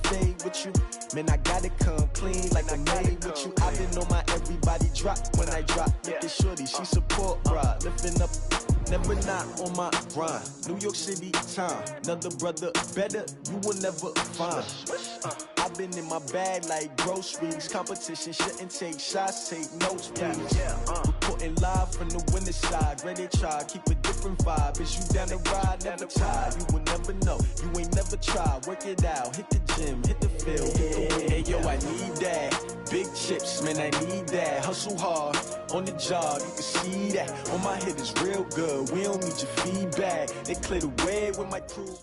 stayed with you. Man, I gotta come clean like I made with you. I've been on my everybody drop when I drop. Look at shorty, she support ride, lifting up. Never not on my grind. New York City time. Another brother better, you will never find. I've been in my bag like groceries. Competition shouldn't take shots, take notes, please. Reporting live from the winning side. Ready to try, keep a different vibe. Is you down the ride, never tired. You will never know, you ain't never tried. Work it out, hit the gym, hit the field, hit the win. Hey yo, I need that. Big chips, man, I need that. Hustle hard, on the job, you can see that. On my head is real good, we don't need your feedback. They clear the way with my crew.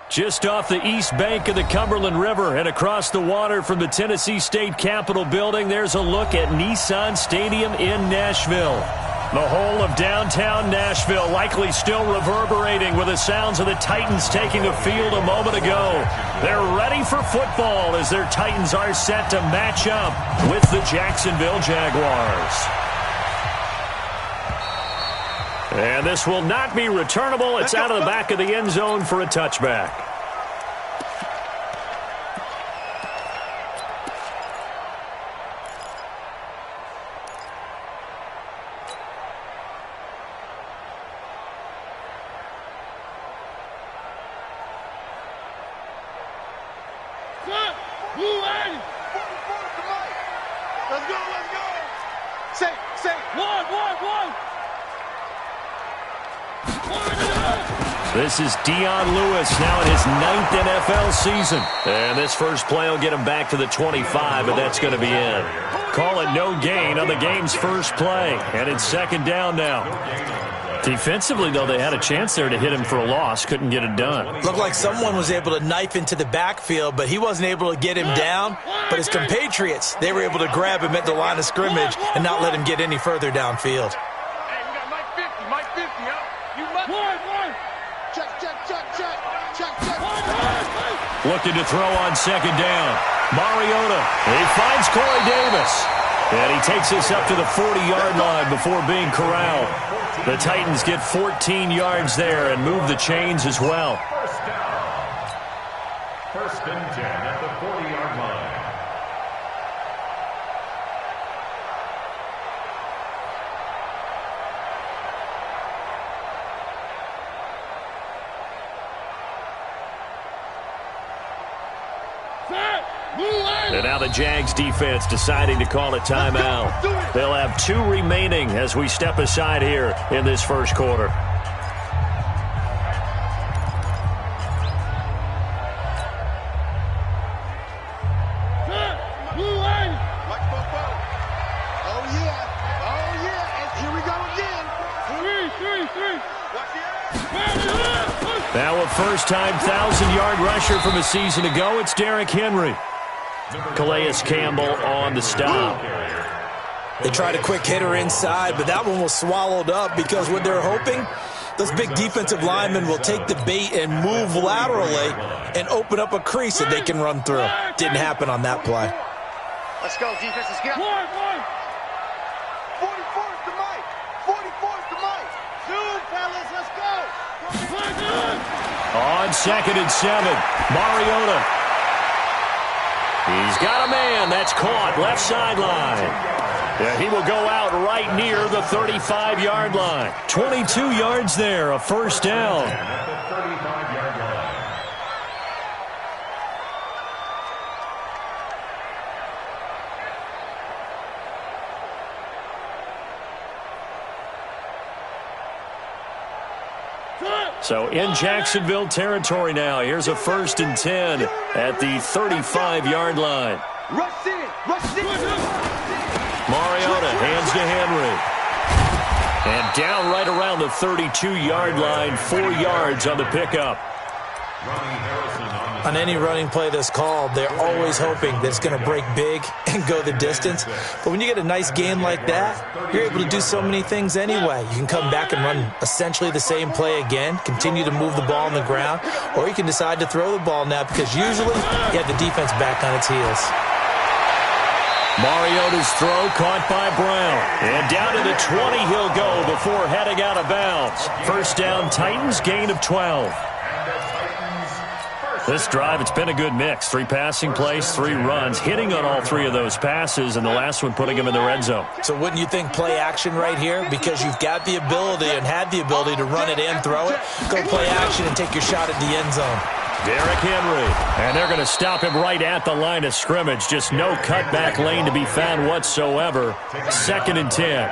Just off the east bank of the Cumberland River and across the water from the Tennessee State Capitol building, there's a look at Nissan Stadium in Nashville. The whole of downtown Nashville likely still reverberating with the sounds of the Titans taking the field a moment ago. They're ready for football as their Titans are set to match up with the Jacksonville Jaguars. And this will not be returnable. It's out of the back of the end zone for a touchback. Let's go. Say. One. This is Dion Lewis now in his 9th NFL season. And this first play will get him back to the 25, but that's going to be in. Call it no gain on the game's first play. And it's second down now. Defensively, though, they had a chance there to hit him for a loss. Couldn't get it done. Looked like someone was able to knife into the backfield, but he wasn't able to get him down. But his compatriots, they were able to grab him at the line of scrimmage and not let him get any further downfield. Hey, we got Mike 50, huh? You must. One. Check. Looking to throw on second down. Mariota. He finds Corey Davis. And he takes us up to the 40-yard line before being corralled. The Titans get 14 yards there and move the chains as well. First down. First and 10 at the 40-yard line. And now the Jags defense deciding to call a timeout. They'll have 2 remaining as we step aside here in this first quarter. Now a first-time 1,000-yard rusher from a season ago. It's Derrick Henry. Calais Campbell on the stop. They tried a quick hitter inside, but that one was swallowed up because what they're hoping, those big defensive linemen will take the bait and move laterally and open up a crease that they can run through. Didn't happen on that play. Let's go, defense. Let's get one. 44's the mic. 44's the mic. Zoom, fellas. Let's go. On second and 7, Mariota. He's got a man. That's caught left sideline. Yeah, he will go out right near the 35-yard line. 22 yards there, a first down. At the 35-yard line. So in Jacksonville territory now. Here's a first and 10 at the 35-yard line. Rush in. Mariota hands to Henry. And down right around the 32-yard line, 4 yards on the pickup. On any running play that's called, they're always hoping that it's going to break big and go the distance. But when you get a nice game like that, you're able to do so many things anyway. You can come back and run essentially the same play again, continue to move the ball on the ground, or you can decide to throw the ball now because usually you have the defense back on its heels. Mariota's throw caught by Brown. And down to the 20 he'll go before heading out of bounds. First down, Titans, gain of 12. And the Titans This drive, it's been a good mix. 3 passing plays, 3 runs, hitting on all 3 of those passes, and the last one putting him in the red zone. So wouldn't you think play action right here? Because you've got the ability and had the ability to run it and throw it. Go play action and take your shot at the end zone. Derrick Henry, and they're going to stop him right at the line of scrimmage. Just no cutback lane to be found whatsoever. 2nd and 10.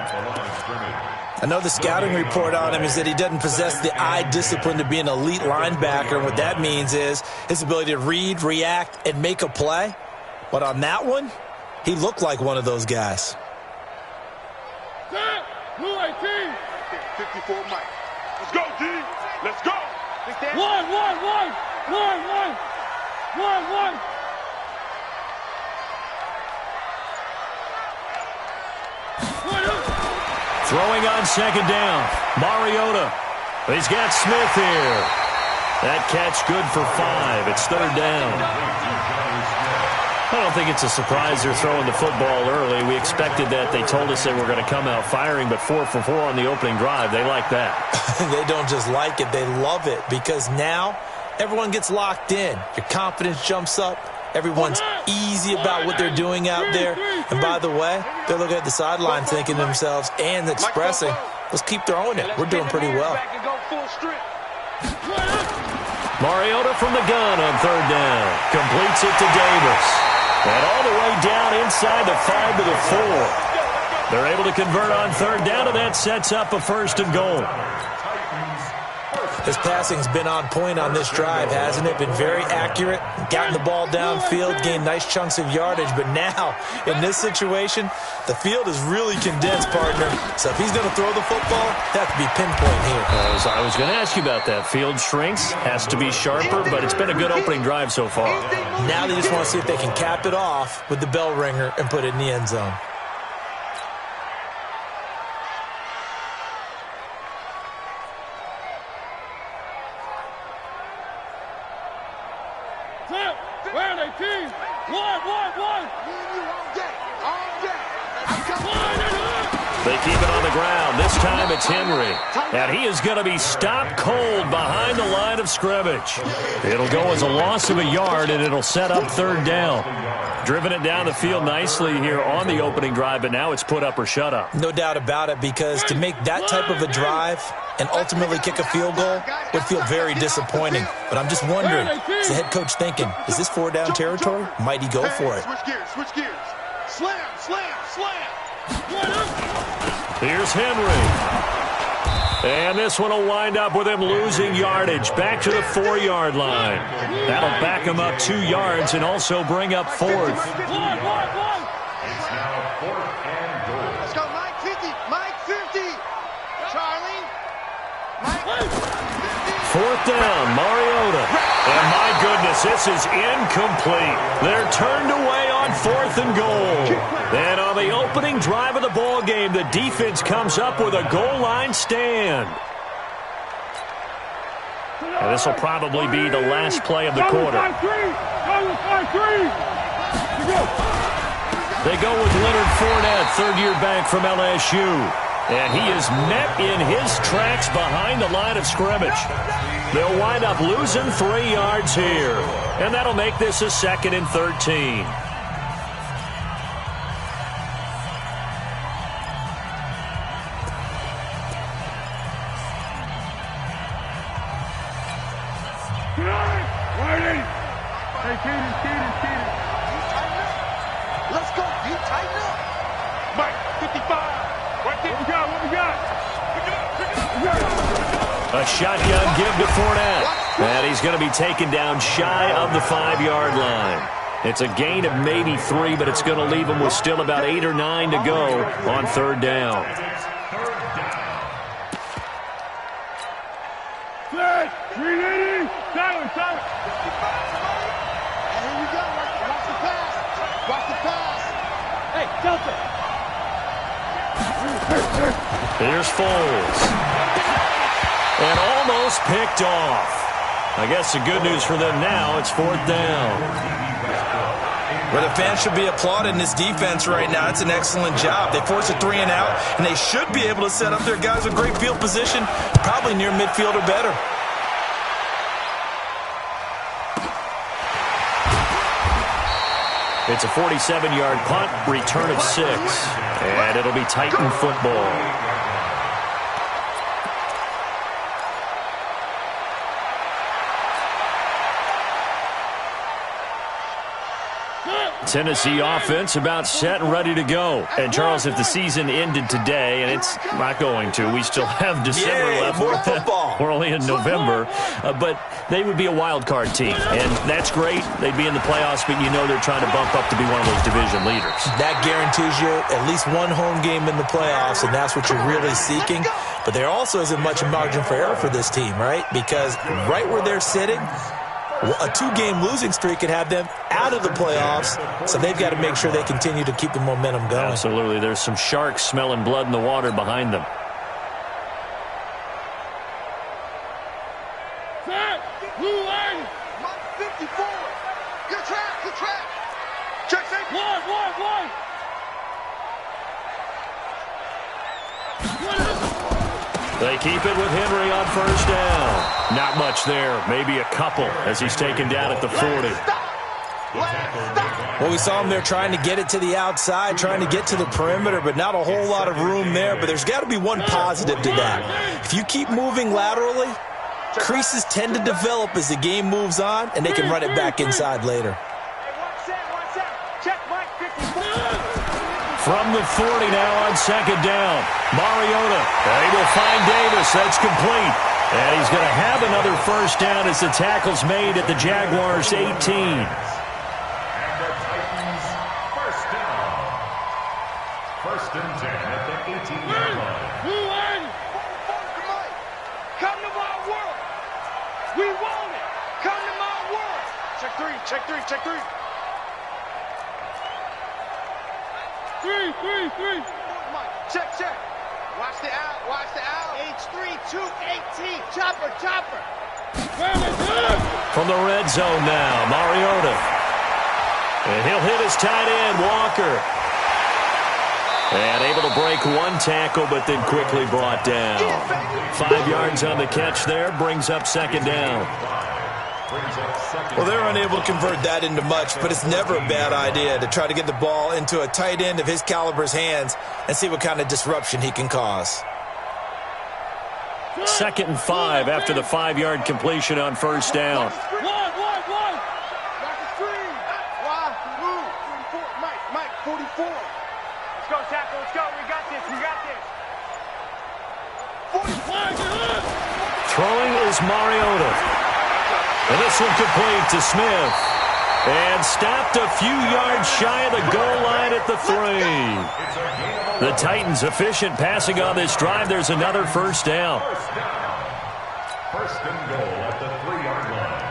I know the scouting report on him is that he doesn't possess the eye discipline to be an elite linebacker. And what that means is his ability to read, react, and make a play. But on that one, he looked like one of those guys. Blue 18. 54 Mike. Let's go, D. Let's go. One. Throwing on 2nd down. Mariota. He's got Smith here. That catch good for 5. It's 3rd down. I don't think it's a surprise they're throwing the football early. We expected that. They told us they were going to come out firing, but 4 for 4 on the opening drive. They like that. They don't just like it. They love it because now everyone gets locked in. Your confidence jumps up. Everyone's easy about what they're doing out there. And by the way, they're looking at the sideline thinking to themselves and expressing, let's keep throwing it. We're doing pretty well. Mariota from the gun on 3rd down. Completes it to Davis. And all the way down inside the 5 to the 4. They're able to convert on 3rd down, and that sets up a 1st and goal. His passing's been on point on this drive, hasn't it? Been very accurate, gotten the ball downfield, gained nice chunks of yardage. But now, in this situation, the field is really condensed, partner. So if he's going to throw the football, that could be pinpoint here. I was going to ask you about that. Field shrinks, has to be sharper, but it's been a good opening drive so far. Now they just want to see if they can cap it off with the bell ringer and put it in the end zone. They keep it on the ground. This time it's Henry. And he is going to be stopped cold behind the line of scrimmage. It'll go as a loss of a yard, and it'll set up 3rd down. Driven it down the field nicely here on the opening drive, but now it's put up or shut up. No doubt about it, because to make that type of a drive and ultimately kick a field goal would feel very disappointing. But I'm just wondering, is the head coach thinking, is this 4-down territory? Might he go for it? Switch gears. Slam. Here's Henry. And this one will wind up with him losing yardage back to the 4-yard line. That'll back him up 2 yards and also bring up 4th. It's now 4th and goal. Let's go, Mike 50. Charlie. Mike 50. 4th down, Mariota. And my goodness, this is incomplete. They're turned away on 4th and goal. And on the opening drive of the ball game, the defense comes up with a goal line stand. And this will probably be the last play of the quarter. They go with Leonard Fournette, 3rd-year back from LSU. And he is met in his tracks behind the line of scrimmage. They'll wind up losing 3 yards here. And that'll make this a 2nd and 13. Let's go, D. Tighten up. Mike 55. What we got? A shotgun give to Fournette. And he's going to be taken down shy of the 5-yard line. It's a gain of maybe 3, but it's going to leave him with still about 8 or 9 to go on 3rd down. Here's Foles. And almost picked off. I guess the good news for them now, it's 4th down. Well, the fans should be applauding this defense right now. It's an excellent job. They force a 3-and-out, and they should be able to set up their guys with great field position, probably near midfield or better. It's a 47-yard punt, return of 6. And it'll be Titan football. Tennessee offense about set and ready to go. And, Charles, if the season ended today, and it's not going to, we still have December left. More football. We're only in November. But they would be a wild card team, and that's great. They'd be in the playoffs, but you know they're trying to bump up to be one of those division leaders. That guarantees you at least one home game in the playoffs, and that's what you're really seeking. But there also isn't much margin for error for this team, right? Because right where they're sitting, a 2-game losing streak could have them out of the playoffs, so they've got to make sure they continue to keep the momentum going. Absolutely. There's some sharks smelling blood in the water behind them. Blue line. 54. Good track. Good track. Check safety. One. They keep it with Henry on first down. Not much there. Maybe a couple as he's taken down at the 40. Well, we saw him there trying to get it to the outside, trying to get to the perimeter, but not a whole lot of room there. But there's got to be one positive to that. If you keep moving laterally, creases tend to develop as the game moves on, and they can run it back inside later. From the 40 now on second down. Mariota, they will find Davis. That's complete. And he's going to have another first down as the tackle's made at the Jaguars' 18. And the Titans first down. First and 10 at the 18-yard line. Come to my world. We want it. Come to my world. Check three. Three. Check. Watch the out. H3, 218. Chopper. From the red zone now, Mariota. And he'll hit his tight end, Walker. And able to break one tackle, but then quickly brought down. 5 yards on the catch there, brings up second down. Well, they're unable to convert that into much, but it's never a bad idea to try to get the ball into a tight end of his caliber's hands and see what kind of disruption he can cause. 2nd and 5 after the 5-yard completion on first down. Mike, 44. Let's go, tackle. Let's go. We got this. 45. Throwing is Mariota. And this one complete to Smith. And stopped a few yards shy of the goal line at the 3. The Titans efficient passing on this drive. There's another first down. First and goal at the 3-yard line.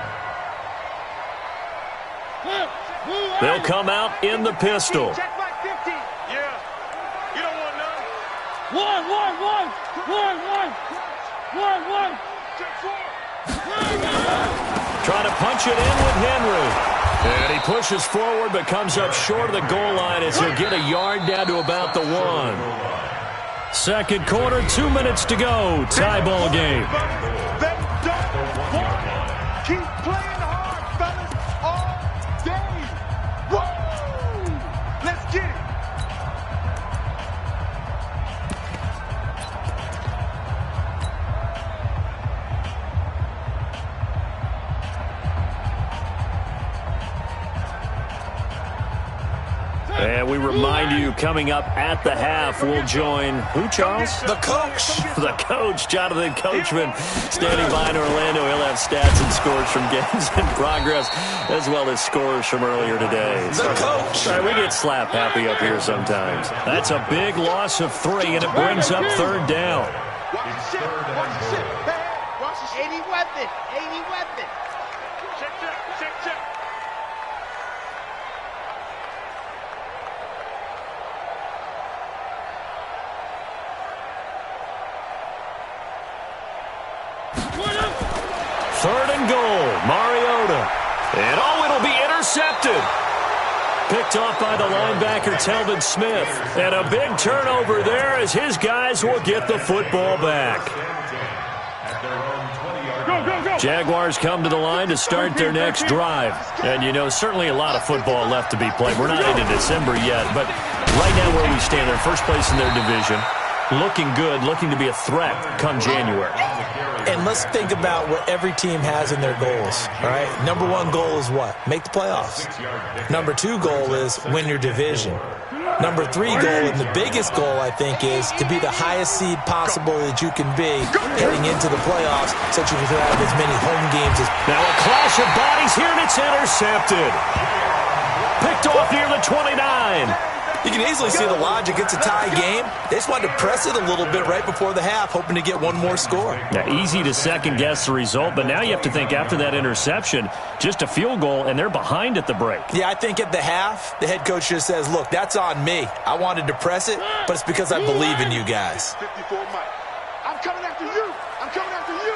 They'll come out in the pistol. Check my 50. Yeah. You don't want none. One. Check 4. Trying to punch it in with Henry. And he pushes forward but comes up short of the goal line as he'll get a yard down to about the 1. Second quarter, 2 minutes to go. Tie ball game. They don't want. Keep playing hard, fellas, all day. Woo! Let's get it. And we remind you, coming up at the half, we'll join who, Charles? The coach. The coach, Jonathan Coachman, standing by in Orlando. He'll have stats and scores from games in progress, as well as scores from earlier today. The coach. All right, we get slap happy up here sometimes. That's a big loss of 3, and it brings up third down. Watch the shit. Hey, watch the shit. 80 weapon. Check. Third and goal, Mariota. And it'll be intercepted. Picked off by the linebacker, Telvin Smith. And a big turnover there as his guys will get the football back. At their own 20-yard line. Go. Jaguars come to the line to start their next drive. And, you know, certainly a lot of football left to be played. We're not into December yet, but right now where we stand, they're first place in their division. Looking good, looking to be a threat come January. And let's think about what every team has in their goals, all right? Number one goal is what? Make the playoffs. Number two goal is win your division. Number three goal, and the biggest goal, I think, is to be the highest seed possible that you can be heading into the playoffs so that you can have as many home games as... Now a clash of bodies here, and it's intercepted. Picked off near the 29. You can easily see the logic. It's a tie game. They just wanted to press it a little bit right before the half, hoping to get one more score. Now, easy to second-guess the result, but now you have to think after that interception, just a field goal, and they're behind at the break. Yeah, I think at the half, the head coach just says, look, that's on me. I wanted to press it, but it's because I believe in you guys. 54 Mike. I'm coming after you. I'm coming after you.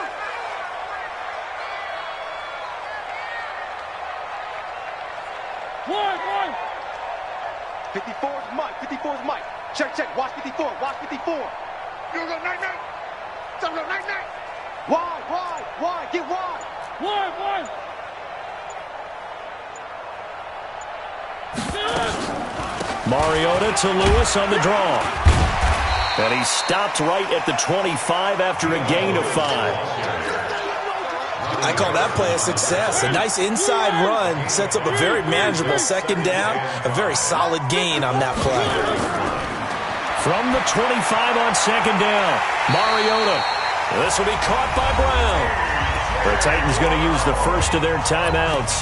One. 54 is Mike. 54 is Mike. Check. Watch 54. Watch 54. You go night. Don't go night. Wide. Get wide. Wide. Mariota to Lewis on the draw. And he stopped right at the 25 after a gain of 5. I call that play a success. A nice inside run sets up a very manageable second down, a very solid gain on that play. From the 25 on second down, Mariota. This will be caught by Brown. The Titans going to use the first of their timeouts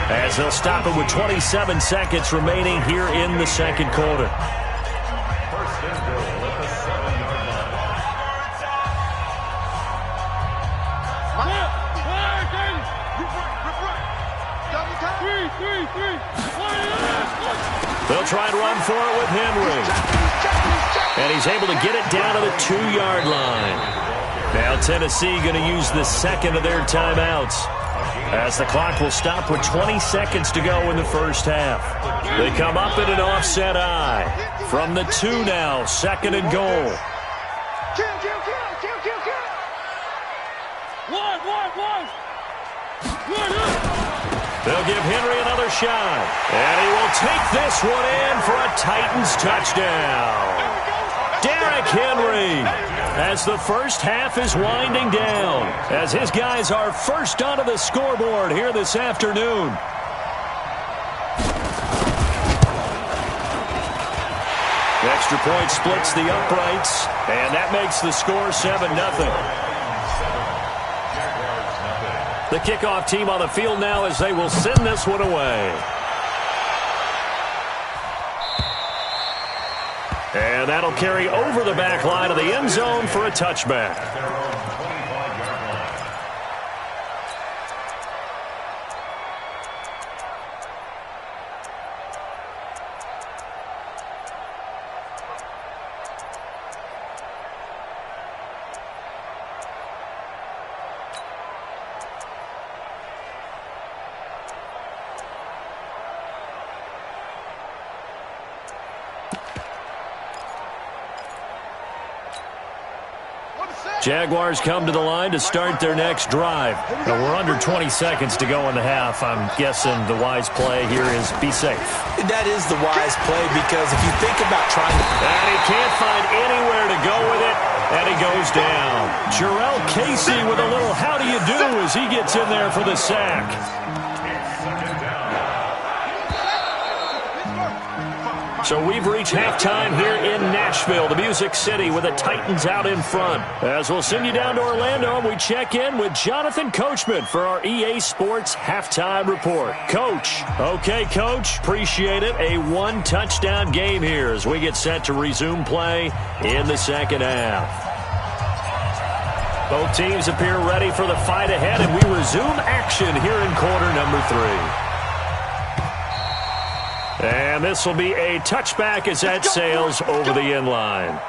as they'll stop it with 27 seconds remaining here in the second quarter. First and goal at the 7-yard line. They'll try and run for it with Henry. And he's able to get it down to the 2-yard line. Now Tennessee going to use the second of their timeouts as the clock will stop with 20 seconds to go in the first half. They come up in an offset eye. From the 2 now, second and goal. Kill. One. They'll give Henry another shot. And he will take this one in for a Titans touchdown. Derrick Henry, as the first half is winding down, as his guys are first onto the scoreboard here this afternoon. Extra point splits the uprights, and that makes the score 7-0. The kickoff team on the field now as they will send this one away. And that'll carry over the back line of the end zone for a touchback. Jaguars come to the line to start their next drive. Now we're under 20 seconds to go in the half. I'm guessing the wise play here is be safe. That is the wise play because if you think about trying to... And he can't find anywhere to go with it, and he goes down. Jarrell Casey with a little how do you do as he gets in there for the sack. So we've reached halftime here in Nashville, the Music City, with the Titans out in front. As we'll send you down to Orlando, and we check in with Jonathan Coachman for our EA Sports Halftime Report. Coach. Okay, Coach. Appreciate it. A one-touchdown game here as we get set to resume play in the second half. Both teams appear ready for the fight ahead, and we resume action here in quarter number 3. And this will be a touchback as that sails over the end line.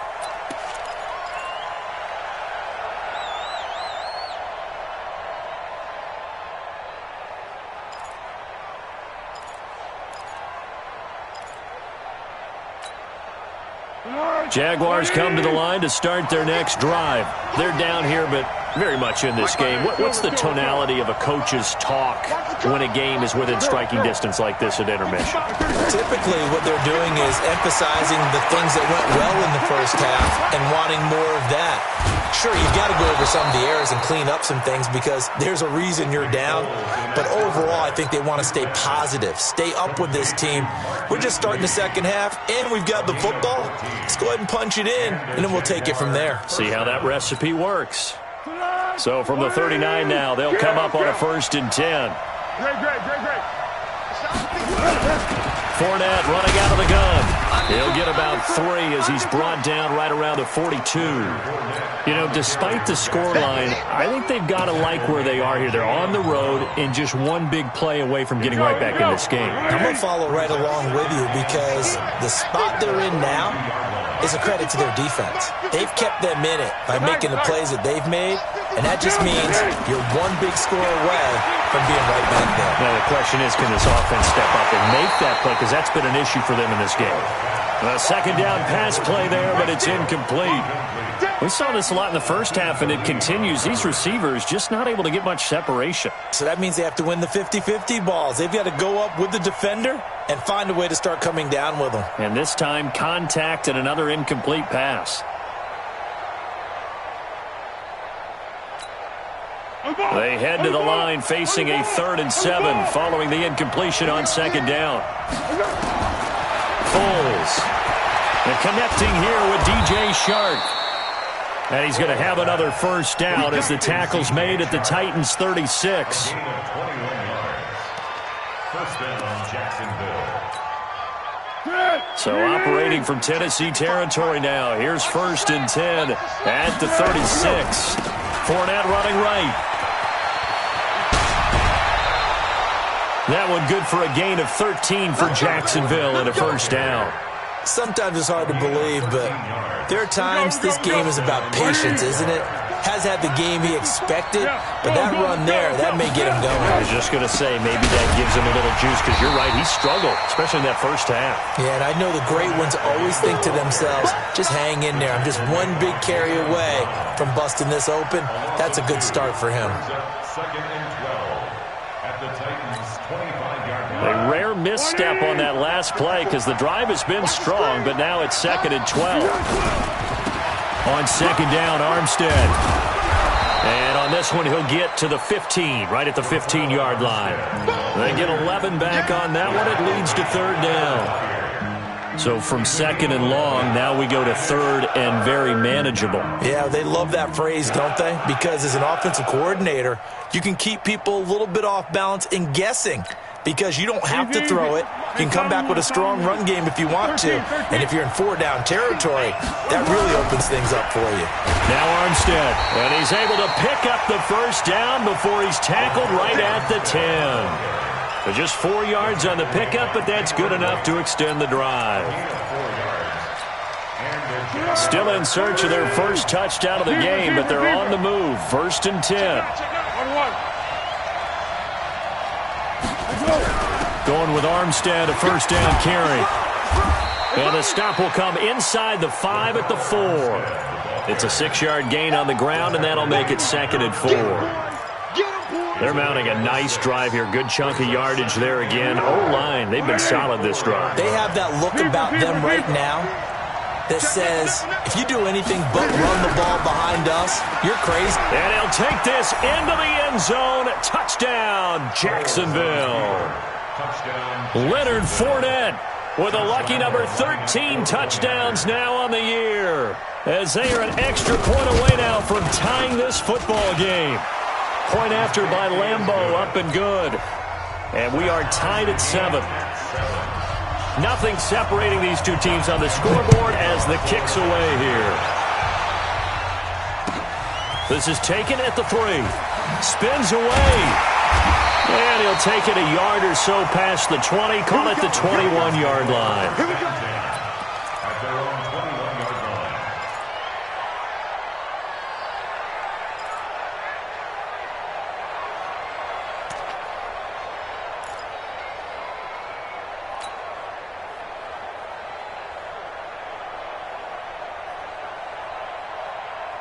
Jaguars come to the line to start their next drive. They're down here, but Very much in this game. What's the tonality of a coach's talk when a game is within striking distance like this at intermission? Typically, what they're doing is emphasizing the things that went well in the first half and wanting more of that. Sure, you've got to go over some of the errors and clean up some things because there's a reason you're down. But overall, I think they want to stay positive, stay up with this team. We're just starting the second half, and we've got the football. Let's go ahead and punch it in, and then we'll take it from there. See how that recipe works. So from the 39 now, they'll come up on a 1st and 10. Great. Fournette running out of the gun. He'll get about 3 as he's brought down right around the 42. You know, despite the scoreline, I think they've got to like where they are here. They're on the road and just one big play away from getting right back in this game. I'm going to follow right along with you because the spot they're in now is a credit to their defense. They've kept them in it by making the plays that they've made, and that just means you're one big score away from being right back there. Now the question is, can this offense step up and make that play? Because that's been an issue for them in this game. A 2nd down pass play there, but it's incomplete. We saw this a lot in the first half, and it continues. These receivers just not able to get much separation. So that means they have to win the 50-50 balls. They've got to go up with the defender and find a way to start coming down with them. And this time, contact and another incomplete pass. They head to the line facing a 3rd and 7 following the incompletion on 2nd down. Foles. And connecting here with DJ Shark. And he's going to have another 1st down as the tackle's made at the Titans' 36. So operating from Tennessee territory now. Here's 1st and 10 at the 36. Fournette running right. That one good for a gain of 13 for Jacksonville and a 1st down. Sometimes it's hard to believe, but there are times this game is about patience, isn't it? Has had the game he expected, but that run there, that may get him going. I was just going to say, maybe that gives him a little juice, because you're right, he struggled, especially in that first half. Yeah, and I know the great ones always think to themselves, just hang in there. I'm just one big carry away from busting this open. That's a good start for him. Second and 12 at the Titans' 25-yard line. A rare misstep on that last play because the drive has been strong, but now it's 2nd and 12. On 2nd down, Armstead. And on this one, he'll get to the 15, right at the 15-yard line. They get 11 back on that one. It leads to 3rd down. So from 2nd and long, now we go to 3rd and very manageable. Yeah, they love that phrase, don't they? Because as an offensive coordinator, you can keep people a little bit off balance and guessing. Because you don't have to throw it. You can come back with a strong run game if you want to. And if you're in 4-down territory, that really opens things up for you. Now Armstead, and he's able to pick up the 1st down before he's tackled right at the 10. So just 4 yards on the pickup, but that's good enough to extend the drive. Still in search of their first touchdown of the game, but they're on the move. 1st and 10. Going with Armstead, a 1st down carry. And the stop will come inside the 5 at the 4. It's a 6-yard gain on the ground, and that'll make it 2nd and 4. They're mounting a nice drive here. Good chunk of yardage there again. O-line, they've been solid this drive. They have that look about them right now that says, if you do anything but run the ball behind us, you're crazy. And he'll take this into the end zone. Touchdown, Jacksonville. Leonard Fournette with a lucky number 13 touchdowns now on the year, as they are an extra point away now from tying this football game. Point after by Lambeau, up and good. And we are tied at 7. Nothing separating these two teams on the scoreboard as the kick's away here. This is taken at the 3. Spins away. And he'll take it a yard or so past the 20. Call it the 21-yard line. At their own 21-yard line.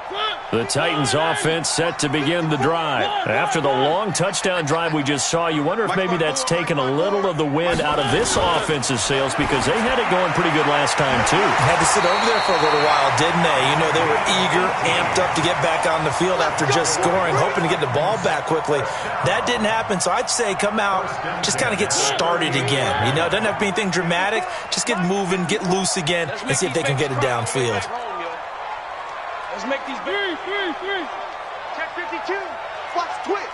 Front! The Titans offense set to begin the drive. After the long touchdown drive we just saw, you wonder if maybe that's taken a little of the wind out of this offense's sails because they had it going pretty good last time too. Had to sit over there for a little while, didn't they? You know, they were eager, amped up to get back on the field after just scoring, hoping to get the ball back quickly. That didn't happen, so I'd say come out, just kind of get started again. You know, it doesn't have to be anything dramatic. Just get moving, get loose again, and see if they can get it downfield. Let's make these three. Check 52. Watch twitch.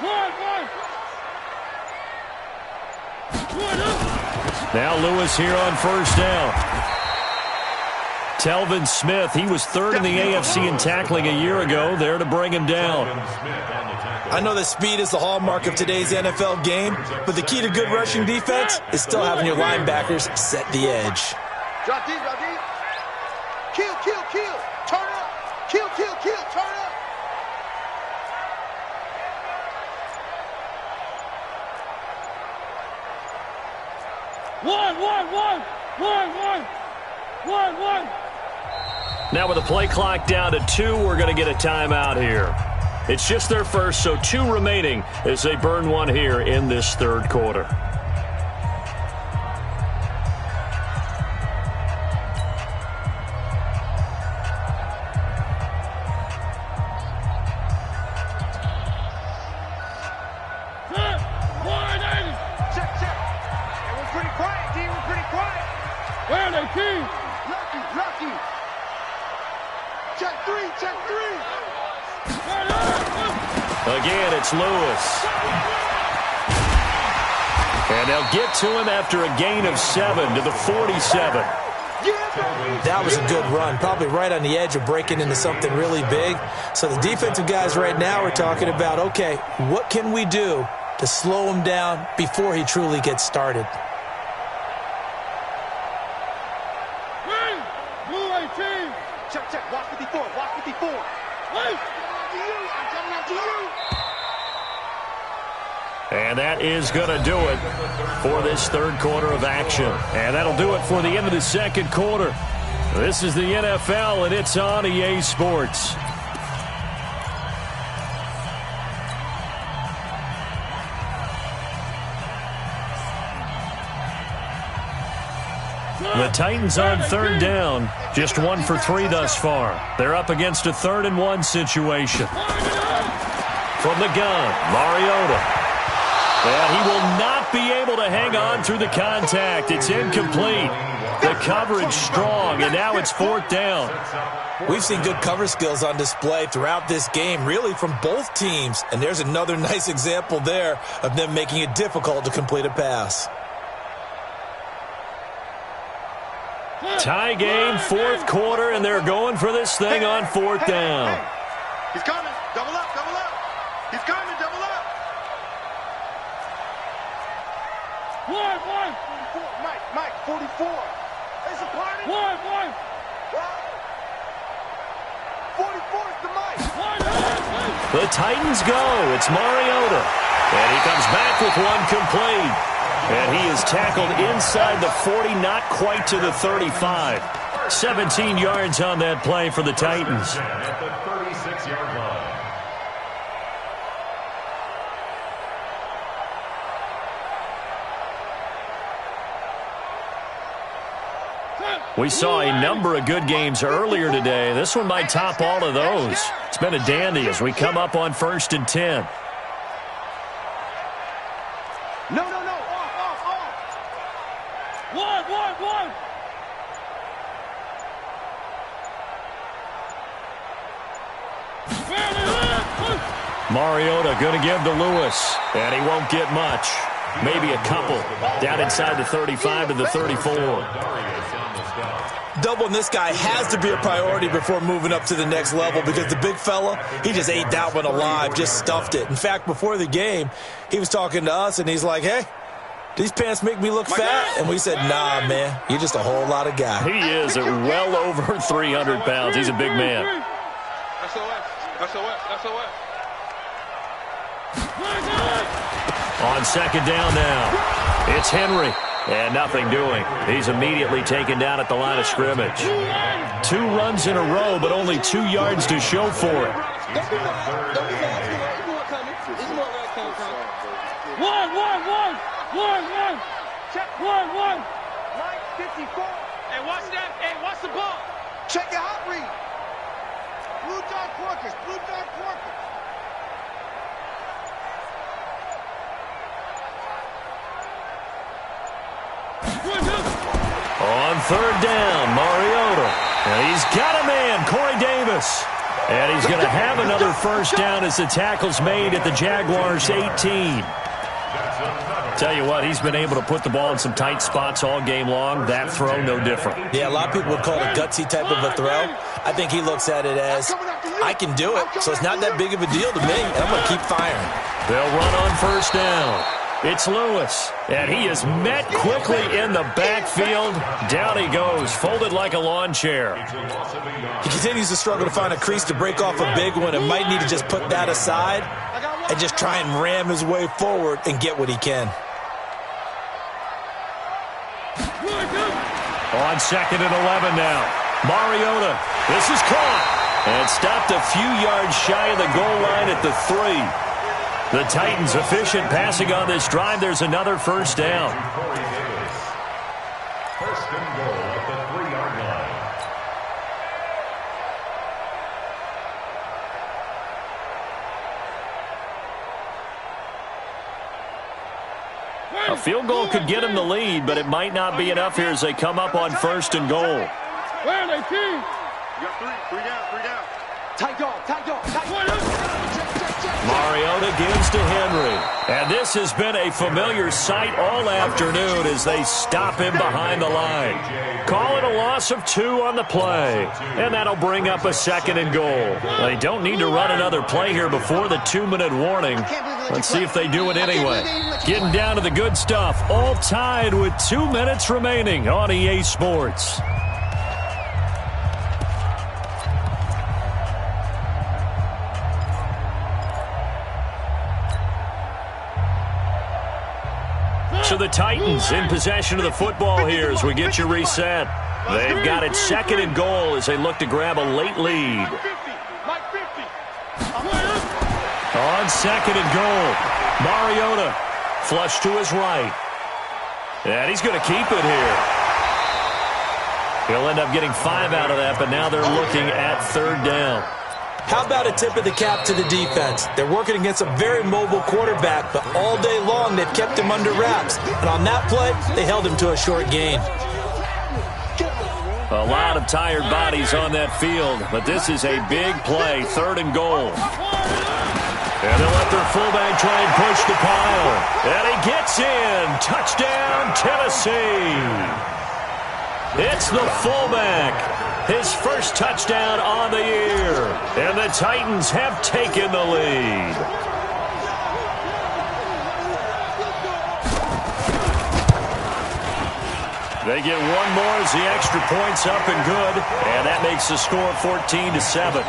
Now Lewis here on first down. Telvin Smith, he was third in the AFC in tackling a year ago, there to bring him down. I know that speed is the hallmark of today's NFL game, but the key to good rushing defense is still having your linebackers set the edge. Drop deep. Kill. Turn up. Kill, turn up. One. Now with the play clock down to 2, we're going to get a timeout here. It's just their first, so 2 remaining as they burn one here in this third quarter. Again, it's Lewis. And they'll get to him after a gain of 7 to the 47. That was a good run, probably right on the edge of breaking into something really big. So the defensive guys right now are talking about, okay, what can we do to slow him down before he truly gets started? Check. Watch 54. And that is going to do it for this third quarter of action. And that'll do it for the end of the second quarter. This is the NFL, and it's on EA Sports. The Titans on third down, just 1 for 3 thus far. They're up against a 3rd and 1 situation. From the gun, Mariota. And he will not be able to hang on through the contact. It's incomplete. The coverage strong, and now it's 4th down. We've seen good cover skills on display throughout this game, really from both teams. And there's another nice example there of them making it difficult to complete a pass. Tie game, 4th quarter, and they're going for this thing on 4th down. He's coming. Double up. He's coming. Double up. One. 44. Mike. 44. It's a party. One. 44 is the Mike. The Titans go. It's Mariota. And he comes back with one complete. And he is tackled inside the 40, not quite to the 35. 17 yards on that play for the Titans. At the 36-yard line. We saw a number of good games earlier today. This one might top all of those. It's been a dandy as we come up on 1st and 10. No. Off. One. Mariota going to give to Lewis, and he won't get much. Maybe a couple down inside the 35 to the 34. Doubling this guy has to be a priority before moving up to the next level because the big fella, he just ate that one alive, just stuffed it. In fact, before the game, he was talking to us, and he's like, hey, these pants make me look fat? And we said, nah, man, you're just a whole lot of guy. He is at well over 300 pounds. He's a big man. SOS. On 2nd down now, it's Henry. And nothing doing. He's immediately taken down at the line of scrimmage. 2 runs in a row, but only 2 yards to show for it. Don't be mad. Don't be mad. There's more coming. There's more red coming. One. Check. One. Line 54. Hey, watch that. Hey, watch the ball. Check your hot read. Blue dog porkers. On third down, Mariota. And he's got a man, Corey Davis. And he's going to have another first down as the tackle's made at the Jaguars' 18. Tell you what, he's been able to put the ball in some tight spots all game long. That throw, no different. Yeah, a lot of people would call it a gutsy type of a throw. I think he looks at it as, I can do it, so it's not that big of a deal to me, and I'm going to keep firing. They'll run on first down. It's Lewis, and he is met quickly in the backfield. Down he goes, folded like a lawn chair. He continues to struggle to find a crease to break off a big one, and might need to just put that aside and just try and ram his way forward and get what he can. On second and 11 now. Mariota, this is caught. And stopped a few yards shy of the goal line at the 3. The Titans efficient passing on this drive. There's another first down. First and goal at the 3-yard line. A field goal could get him the lead, but it might not be enough here as they come up on first and goal. Where are they, team? You got three down. Tight dog. Mariota gives to Henry. And this has been a familiar sight all afternoon as they stop him behind the line. Call it a loss of 2 on the play. And that'll bring up a second and goal. They don't need to run another play here before the 2-minute warning. Let's see if they do it anyway. Getting down to the good stuff. All tied with 2 minutes remaining on EA Sports. So the Titans in possession of the football here as we get you reset. They've got it second and goal as they look to grab a late lead. On second and goal, Mariota flush to his right. And he's going to keep it here. He'll end up getting 5 out of that, but now they're looking at third down. How about a tip of the cap to the defense? They're working against a very mobile quarterback, but all day long they've kept him under wraps. And on that play, they held him to a short gain. A lot of tired bodies on that field, but this is a big play, third and goal. And they'll let their fullback try and push the pile. And he gets in. Touchdown, Tennessee. It's the fullback. His first touchdown on the year. And the Titans have taken the lead. They get one more as the extra point's up and good. And that makes the score 14-7. 14.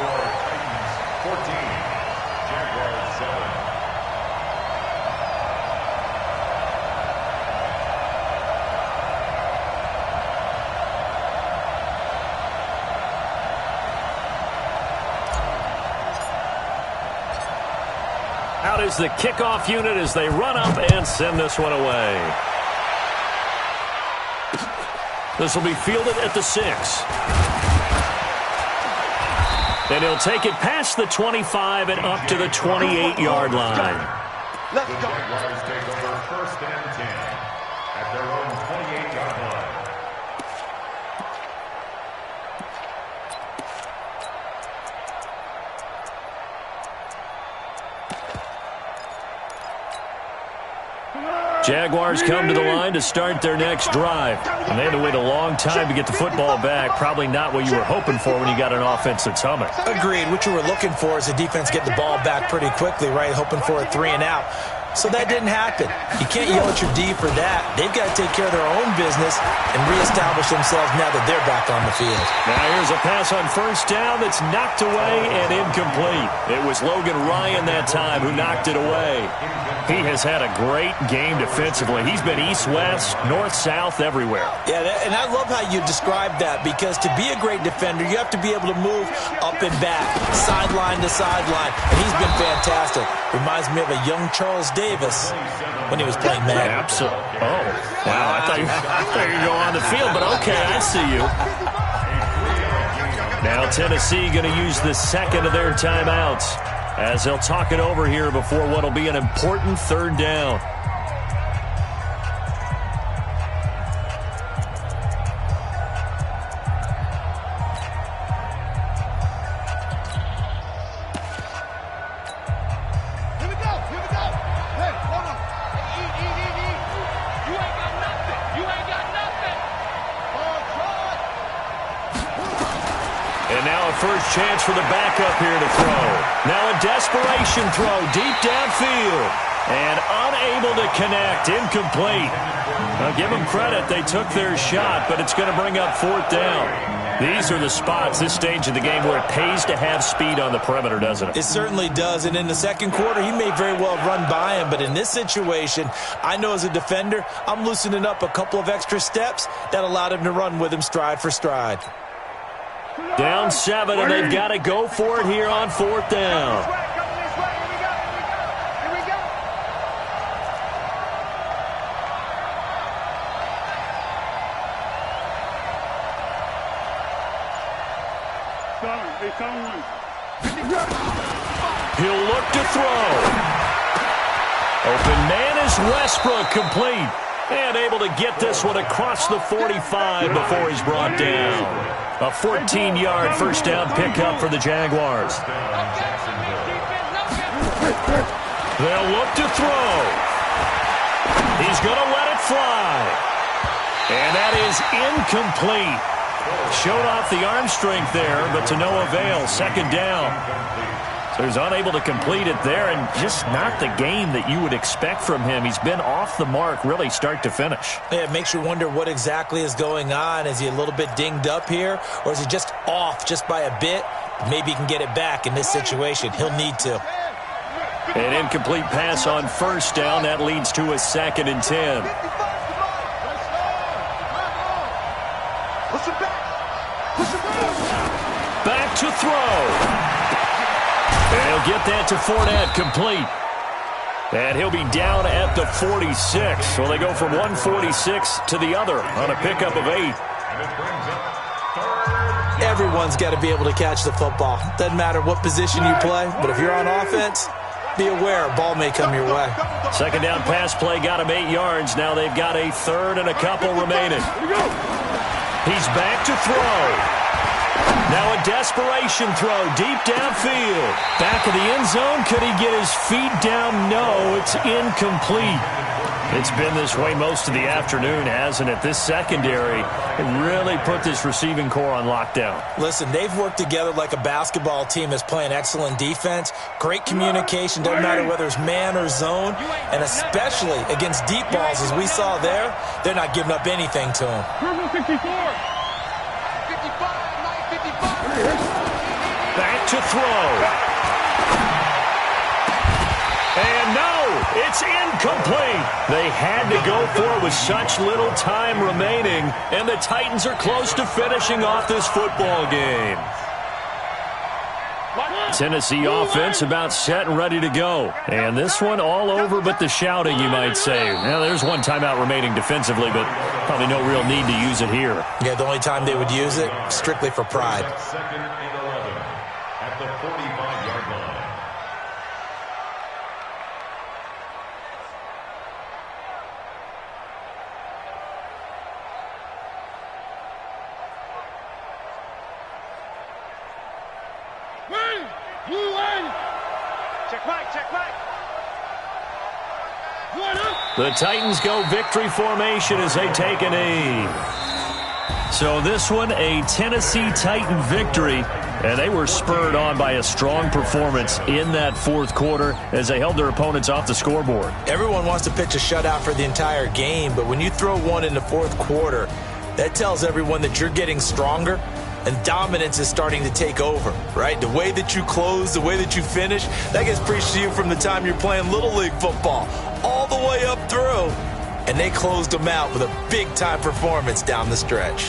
Jaguars 7. Out is the kickoff unit as they run up and send this one away. This will be fielded at the 6. And he'll take it past the 25 and up to the 28-yard line. The Jaguars take over first and 10 at their own 28-yard line. Jaguars come to the line to start their next drive. And they had to wait a long time to get the football back. Probably not what you were hoping for when you got an offense that's humming. Agreed. What you were looking for is the defense get the ball back pretty quickly, right? Hoping for a 3 and out. So that didn't happen. You can't yell at your D for that. They've got to take care of their own business and reestablish themselves now that they're back on the field. Now here's a pass on first down that's knocked away and incomplete. It was Logan Ryan that time who knocked it away. He has had a great game defensively. He's been east-west, north-south, everywhere. Yeah, and I love how you describe that, because to be a great defender, you have to be able to move up and back, sideline to sideline, and he's been fantastic. Reminds me of a young Charles Davis when he was playing man. Absolutely. Oh, wow, I thought you were going on the field, but okay, I see you. Now Tennessee going to use the second of their timeouts as they'll talk it over here before what will be an important third down. First chance for the backup here to throw. Now a desperation throw deep downfield. And unable to connect. Incomplete. Now give them credit. They took their shot, but it's going to bring up fourth down. These are the spots, this stage of the game, where it pays to have speed on the perimeter, doesn't it? It certainly does. And in the second quarter, he may very well run by him. But in this situation, I know as a defender, I'm loosening up a couple of extra steps that allowed him to run with him stride for stride. Down 7, and they've got to go for it here on fourth down. He'll look to throw. Open man is Westbrook, complete. And able to get this one across the 45 before he's brought down. A 14-yard first down pickup for the Jaguars. They'll look to throw. He's going to let it fly. And that is incomplete. Showed off the arm strength there, but to no avail. Second down. So he's unable to complete it there, and just not the game that you would expect from him. He's been off the mark really start to finish. Yeah, it makes you wonder what exactly is going on. Is he a little bit dinged up here, or is he just off just by a bit? Maybe he can get it back in this situation. He'll need to. An incomplete pass on first down. That leads to a 2nd and 10. Back to throw. And he'll get that to Fournette, complete. And he'll be down at the 46. So they go from 146 to the other on a pickup of 8. Everyone's got to be able to catch the football. Doesn't matter what position you play, but if you're on offense, be aware a ball may come your way. Second down pass play got him 8 yards. Now they've got a third and a couple remaining. He's back to throw. Now a desperation throw deep downfield. Back of the end zone. Could he get his feet down? No, it's incomplete. It's been this way most of the afternoon, hasn't it? This secondary really put this receiving core on lockdown. Listen, they've worked together like a basketball team that's playing excellent defense. Great communication. Doesn't matter whether it's man or zone. And especially against deep balls, as we saw there, they're not giving up anything to them. Back to throw. And no, it's incomplete. They had to go for it with such little time remaining, and the Titans are close to finishing off this football game. Tennessee offense about set and ready to go. And this one all over but the shouting, you might say. Now, there's one timeout remaining defensively, but probably no real need to use it here. Yeah, the only time they would use it, strictly for pride. Second and 11 at the 45-yard line. The Titans go victory formation as they take a knee. So this one, a Tennessee Titan victory, and they were spurred on by a strong performance in that fourth quarter as they held their opponents off the scoreboard. Everyone wants to pitch a shutout for the entire game, but when you throw one in the fourth quarter, that tells everyone that you're getting stronger and dominance is starting to take over, right? The way that you close, the way that you finish, that gets preached to you from the time you're playing Little League football all the way up through. And they closed them out with a big-time performance down the stretch.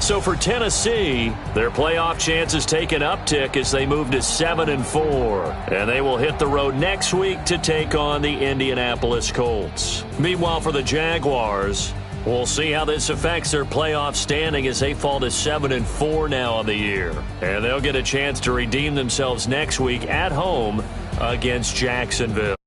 So for Tennessee, their playoff chances take an uptick as they move to 7-4. And they will hit the road next week to take on the Indianapolis Colts. Meanwhile, for the Jaguars, we'll see how this affects their playoff standing as they fall to 7-4 now on the year. And they'll get a chance to redeem themselves next week at home against Jacksonville.